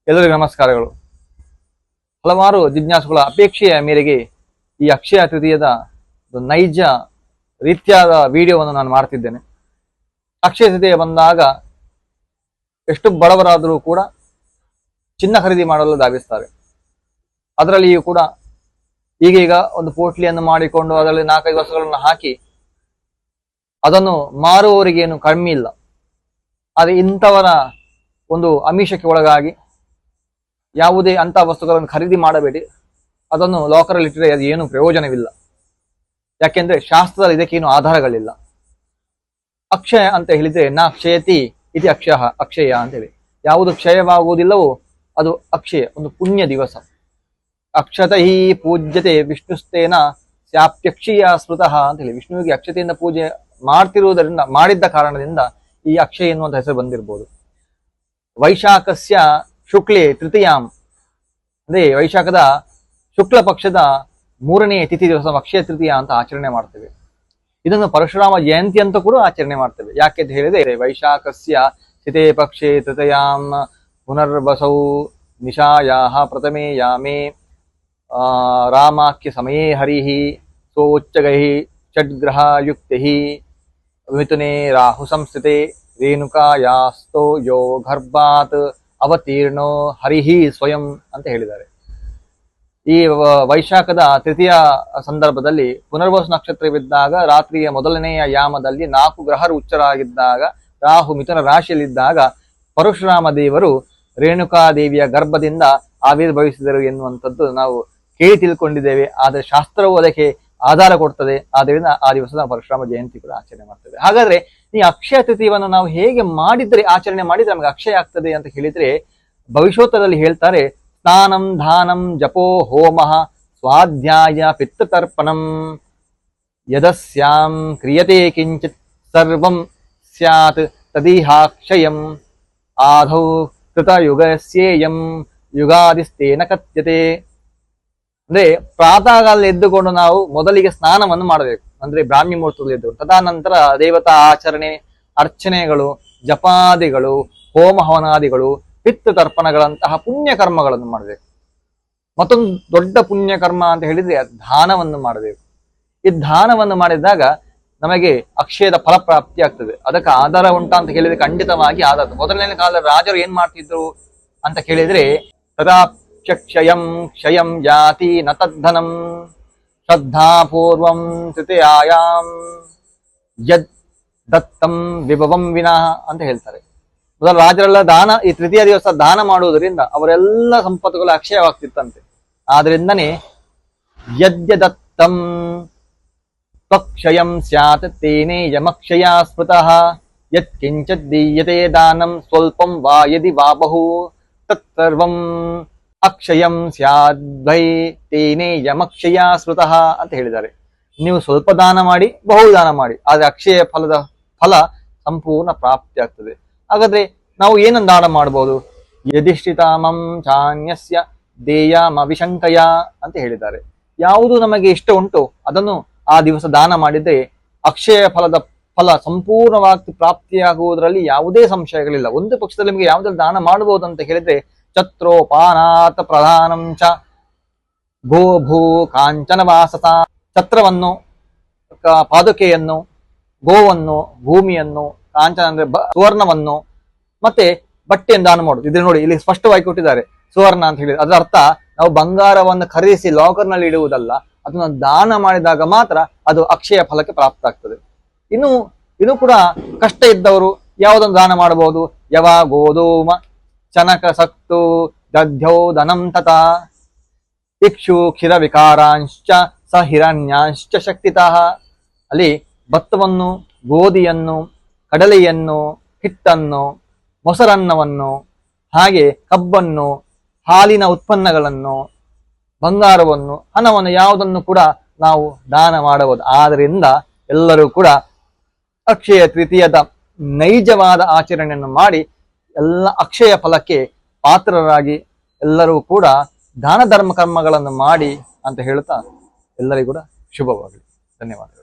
ಎಲ್ಲರಿಗೂ ನಮಸ್ಕಾರಗಳು. ಹಲವಾರು ಜಿಜ್ಞಾಸುಗಳ ಅಪೇಕ್ಷೆಯ ಮೇರೆಗೆ ಈ ಅಕ್ಷಯ ತೃತೀಯದ ನೈಜ ರೀತಿಯಾದ ವಿಡಿಯೋವನ್ನು ನಾನು ಮಾಡ್ತಿದ್ದೇನೆ. ಅಕ್ಷಯ ತೃತೀಯ ಬಂದಾಗ ಎಷ್ಟು ಬಡವರಾದರೂ ಕೂಡ ಚಿನ್ನ ಖರೀದಿ ಮಾಡಲು ಧಾವಿಸ್ತಾರೆ. ಅದರಲ್ಲಿಯೂ ಕೂಡ ಈಗೀಗ ಒಂದು ಪೋಟ್ಲಿಯನ್ನು ಮಾಡಿಕೊಂಡು ಅದರಲ್ಲಿ 4-5 ವಸ್ತುಗಳನ್ನು ಹಾಕಿ ಅದನ್ನು ಮಾರುವವರಿಗೇನು ಕಡಿಮೆ ಇಲ್ಲ. ಆದರೆ ಇಂಥವರ ಒಂದು ಆಮಿಷಕ್ಕೆ ಒಳಗಾಗಿ ಯಾವುದೇ ಅಂಥ ವಸ್ತುಗಳನ್ನು ಖರೀದಿ ಮಾಡಬೇಡಿ. ಅದನ್ನು ಲಾಕರಲ್ಲಿ ಇಟ್ಟರೆ ಅದು ಏನು ಪ್ರಯೋಜನವಿಲ್ಲ. ಯಾಕೆಂದ್ರೆ ಶಾಸ್ತ್ರದಲ್ಲಿ ಇದಕ್ಕೇನು ಆಧಾರಗಳಿಲ್ಲ. ಅಕ್ಷಯ ಅಂತ ಹೇಳಿದ್ರೆ ನಾ ಕ್ಷಯತಿ ಇತಿ ಅಕ್ಷಯ ಅಂತೇಳಿ, ಯಾವುದು ಕ್ಷಯವಾಗುವುದಿಲ್ಲವೋ ಅದು ಅಕ್ಷಯ, ಒಂದು ಪುಣ್ಯ ದಿವಸ. ಅಕ್ಷತ ಹಿ ಪೂಜ್ಯತೆ ವಿಷ್ಣುಸ್ತೇನ ಸ್ಯಾಪ್ಯಕ್ಷಯ ಸ್ಮೃತಃ ಅಂತ ಹೇಳಿ, ವಿಷ್ಣುವಿಗೆ ಅಕ್ಷತೆಯಿಂದ ಪೂಜೆ ಮಾಡಿದ್ದ ಕಾರಣದಿಂದ ಈ ಅಕ್ಷಯ ಎನ್ನುವಂತ ಹೆಸರು ಬಂದಿರಬಹುದು. ವೈಶಾಖಸ್ಯ ಶುಕ್ಲೆ ತೃತೀಯಾಂ ಅಂದ್ರೆ ವೈಶಾಖದ ಶುಕ್ಲ ಪಕ್ಷದ 3ನೇ ತಿಥಿ ದಿವಸ ಅಕ್ಷಯ ತೃತೀಯ ಅಂತ ಆಚರಣೆ ಮಾಡ್ತೇವೆ. ಇದನ್ನು ಪರಶುರಾಮ ಜಯಂತಿ ಅಂತ ಕೂಡ ಆಚರಣೆ ಮಾಡ್ತೇವೆ. ಯಾಕೆ ಅಂತ ಹೇಳಿದ್ರೆ ವೈಶಾಖಸ್ಯ ಸ್ಥಿತೇ ಪಕ್ಷೆ ತೃತೀಯಾಂ ಪುನರ್ವಸೌ ನಿಶಾಯಾಹ ಪ್ರಥಮೇ ಯಾಮೇ ರಾಮಾಖ್ಯ ಸಮಯೇ ಹರಿಹಿ ಸೋಚ್ಚಗೈ ಷಡ್ಗ್ರಹ ಯುಕ್ತಿ ಮಿಥುನೆ ರಾಹು ಸಂಸ್ಥಿತೆ ರೇಣುಕಾಯಾಸ್ತೋ ಯೋ ಗರ್ಭಾತ್ ಅವತೀರ್ಣೋ ಹರಿಹಿ ಸ್ವಯಂ ಅಂತ ಹೇಳಿದ್ದಾರೆ. ಈ ವೈಶಾಖದ ತೃತೀಯ ಸಂದರ್ಭದಲ್ಲಿ ಪುನರ್ವಸು ನಕ್ಷತ್ರವಿದ್ದಾಗ ರಾತ್ರಿಯ ಮೊದಲನೆಯ ಯಾಮದಲ್ಲಿ 4 ಗ್ರಹರು ಉಚ್ಚರಾಗಿದ್ದಾಗ ರಾಹು ಮಿಥುನ ರಾಶಿಯಲ್ಲಿದ್ದಾಗ ಪರಶುರಾಮ ದೇವರು ರೇಣುಕಾದೇವಿಯ ಗರ್ಭದಿಂದ ಆವಿರ್ಭವಿಸಿದರು ಎನ್ನುವಂಥದ್ದು ನಾವು ಕೇಳಿ ತಿಳ್ಕೊಂಡಿದ್ದೇವೆ. ಆದರೆ ಶಾಸ್ತ್ರವು ಅದಕ್ಕೆ ಆಧಾರ ಕೊಡ್ತದೆ. ಆದ್ದರಿಂದ ಆ ದಿವಸದ ಪರಶುರಾಮ ಜಯಂತಿ ಕೂಡ ಆಚರಣೆ ಮಾಡ್ತೇವೆ. ಹಾಗಾದ್ರೆ ಈ ಅಕ್ಷಯ ತೃತೀಯವನ್ನು ನಾವು ಹೇಗೆ ಮಾಡಿದ್ರೆ ಆಚರಣೆ ಮಾಡಿದ್ರೆ ನಮಗೆ ಅಕ್ಷಯ ಆಗ್ತದೆ ಅಂತ ಹೇಳಿದ್ರೆ ಭವಿಷ್ಯೋತ್ತರದಲ್ಲಿ ಹೇಳ್ತಾರೆ, ಸ್ನಾನಂ ದಾನಂ ಜಪೋ ಹೋಮಃ ಸ್ವಾಧ್ಯಾಯ ಪಿತ್ತತರ್ಪಣಂ ಯದಸ್ಯಾಂ ಕ್ರಿಯತೆ ಕಿಂಚಿತ್ ಸರ್ವಂ ಸ್ಯಾತ್ ತದೀಹಾಕ್ಷಯಂ ಆಧೌ ಕೃತಯುಗಸ್ಯೇಯಂ ಯುಗಾದಿಸ್ತೇನ ಕಥ್ಯತೆ. ಅಂದ್ರೆ ಪ್ರಾತಃಕಾಲ ಎದ್ದುಕೊಂಡು ನಾವು ಮೊದಲಿಗೆ ಸ್ನಾನವನ್ನು ಮಾಡಬೇಕು, ಅಂದ್ರೆ ಬ್ರಾಹ್ಮಿ ಮುಹೂರ್ತದಲ್ಲಿ ಎದ್ದು. ತದನಂತರ ದೇವತಾ ಆಚರಣೆ, ಅರ್ಚನೆಗಳು, ಜಪಾದಿಗಳು, ಹೋಮ ಹವನಾದಿಗಳು, ಪಿತ್ತ ತರ್ಪಣಗಳಂತಹ ಪುಣ್ಯ ಕರ್ಮಗಳನ್ನು ಮಾಡಬೇಕು. ಮತ್ತೊಂದು ದೊಡ್ಡ ಪುಣ್ಯ ಕರ್ಮ ಅಂತ ಹೇಳಿದ್ರೆ ದಾನವನ್ನು ಮಾಡಬೇಕು. ಈ ದಾನವನ್ನು ಮಾಡಿದಾಗ ನಮಗೆ ಅಕ್ಷಯದ ಫಲಪ್ರಾಪ್ತಿ ಆಗ್ತದೆ. ಅದಕ್ಕೆ ಆಧಾರ ಉಂಟಾ ಅಂತ ಕೇಳಿದ್ರೆ ಖಂಡಿತವಾಗಿ ಆಧಾರ. ಮೊದಲನೇ ಕಾಲದ ರಾಜರು ಏನ್ ಮಾಡ್ತಿದ್ರು ಅಂತ ಕೇಳಿದ್ರೆ ತದಾ ಕ್ಷಯಂ ಜಾತಿ ನ ತದ್ಧನಂ ಶ್ರದ್ಧಾಪೂರ್ವಂ ತೃತೀಯಾಯಾಂ ಯದ್ ದತ್ತಂ ವಿಭವಂ ವಿನಃ ಅಂತ ಹೇಳ್ತಾರೆ. ಮೊದಲ ರಾಜರೆಲ್ಲ ಈ ತೃತೀಯ ದಿವಸ ದಾನ ಮಾಡುವುದರಿಂದ ಅವರೆಲ್ಲ ಸಂಪತ್ತುಗಳು ಅಕ್ಷಯವಾಗ್ತಿತ್ತಂತೆ. ಆದ್ರಿಂದನೇ ಯದ್ಯ ದತ್ತಂ ತ್ವಕ್ಷಯಂ ಸ್ಯಾತ್ ತೇನೇ ಯಮಕ್ಷಯ ಸ್ಮೃತಃ ಯತ್ ಕಿಂಚಿತ್ ದೀಯತೆ ದಾನಂ ಸ್ವಲ್ಪಂ ವಾ ಯದಿ ವಾ ಬಹು ತತ್ಸರ್ವಂ ಅಕ್ಷಯಂ ಸ್ಯಾದ್ವೈ ತೇನೇ ಯಮಕ್ಷಯ ಸ್ಮೃತಃ ಅಂತ ಹೇಳಿದ್ದಾರೆ. ನೀವು ಸ್ವಲ್ಪ ದಾನ ಮಾಡಿ, ಬಹು ದಾನ ಮಾಡಿ, ಆದ್ರೆ ಅಕ್ಷಯ ಫಲ ಸಂಪೂರ್ಣ ಪ್ರಾಪ್ತಿ ಆಗ್ತದೆ. ಹಾಗಾದ್ರೆ ನಾವು ಏನನ್ನು ದಾನ ಮಾಡಬಹುದು? ಯದಿಷ್ಟಿತಾಮಂ ಚಾನ್ಯಸ್ಯ ದೇಯಾಮ ವಿಶಂಕಯ ಅಂತ ಹೇಳಿದ್ದಾರೆ. ಯಾವುದು ನಮಗೆ ಇಷ್ಟ ಉಂಟು ಅದನ್ನು ಆ ದಿವಸ ದಾನ ಮಾಡಿದ್ರೆ ಅಕ್ಷಯ ಫಲ ಸಂಪೂರ್ಣವಾಗಿ ಪ್ರಾಪ್ತಿಯಾಗುವುದರಲ್ಲಿ ಯಾವುದೇ ಸಂಶಯಗಳಿಲ್ಲ. ಒಂದು ಪಕ್ಷದಲ್ಲಿ ನಿಮಗೆ ಯಾವುದ್ರಲ್ಲಿ ದಾನ ಮಾಡಬಹುದು ಅಂತ ಹೇಳಿದ್ರೆ ಛತ್ರೋಪಾನಾಥ ಪ್ರಧಾನಂ ಚ ಗೋಭೂ ಕಾಂಚನ ವಾಸತ. ಛತ್ರವನ್ನು, ಪಾದುಕೆಯನ್ನು, ಗೋವನ್ನು, ಭೂಮಿಯನ್ನು, ಕಾಂಚನ ಅಂದ್ರೆ ಸುವರ್ಣವನ್ನು, ಮತ್ತೆ ಬಟ್ಟೆಯನ್ನು ದಾನ ಮಾಡುದು. ಇದ್ರೆ ನೋಡಿ ಇಲ್ಲಿ ಸ್ಪಷ್ಟವಾಗಿ ಕೊಟ್ಟಿದ್ದಾರೆ ಸುವರ್ಣ ಅಂತ ಹೇಳಿ. ಅದರ ಅರ್ಥ ನಾವು ಬಂಗಾರವನ್ನು ಖರೀದಿಸಿ ಲಾಕರ್ನಲ್ಲಿ ಇಡುವುದಲ್ಲ, ಅದನ್ನು ದಾನ ಮಾಡಿದಾಗ ಮಾತ್ರ ಅದು ಅಕ್ಷಯ ಫಲಕ್ಕೆ ಪ್ರಾಪ್ತ ಆಗ್ತದೆ. ಇನ್ನು ಕೂಡ ಕಷ್ಟ ಇದ್ದವರು ಯಾವುದನ್ನು ದಾನ ಮಾಡಬಹುದು? ಯವ ಗೋಧೂಮ ಚನಕ ಸಕ್ತು ದಧ್ಯೋ ಧನಂ ತಥಾ ಇಕ್ಷು ಕ್ಷೀರ ವಿಕಾರಾಂಶ್ಚ ಸ ಹಿರಣ್ಯಾಂಶ್ಚ ಶಕ್ತಿತಃ. ಅಲ್ಲಿ ಭತ್ತವನ್ನು, ಗೋಧಿಯನ್ನು, ಕಡಲೆಯನ್ನು, ಹಿಟ್ಟನ್ನು, ಮೊಸರನ್ನವನ್ನು, ಹಾಗೆ ಕಬ್ಬನ್ನು, ಹಾಲಿನ ಉತ್ಪನ್ನಗಳನ್ನು, ಬಂಗಾರವನ್ನು, ಹಣವನ್ನು ಯಾವುದನ್ನು ಕೂಡ ನಾವು ದಾನ ಮಾಡಬಹುದು. ಆದ್ದರಿಂದ ಎಲ್ಲರೂ ಕೂಡ ಅಕ್ಷಯ ತೃತೀಯದ ನೈಜವಾದ ಆಚರಣೆಯನ್ನು ಮಾಡಿ ಎಲ್ಲ ಅಕ್ಷಯ ಫಲಕ್ಕೆ ಪಾತ್ರರಾಗಿ ಎಲ್ಲರೂ ಕೂಡ ದಾನ ಧರ್ಮ ಕರ್ಮಗಳನ್ನು ಮಾಡಿ ಅಂತ ಹೇಳ್ತಾ ಎಲ್ಲರಿಗೂ ಕೂಡ ಶುಭವಾಗಲಿ. ಧನ್ಯವಾದಗಳು.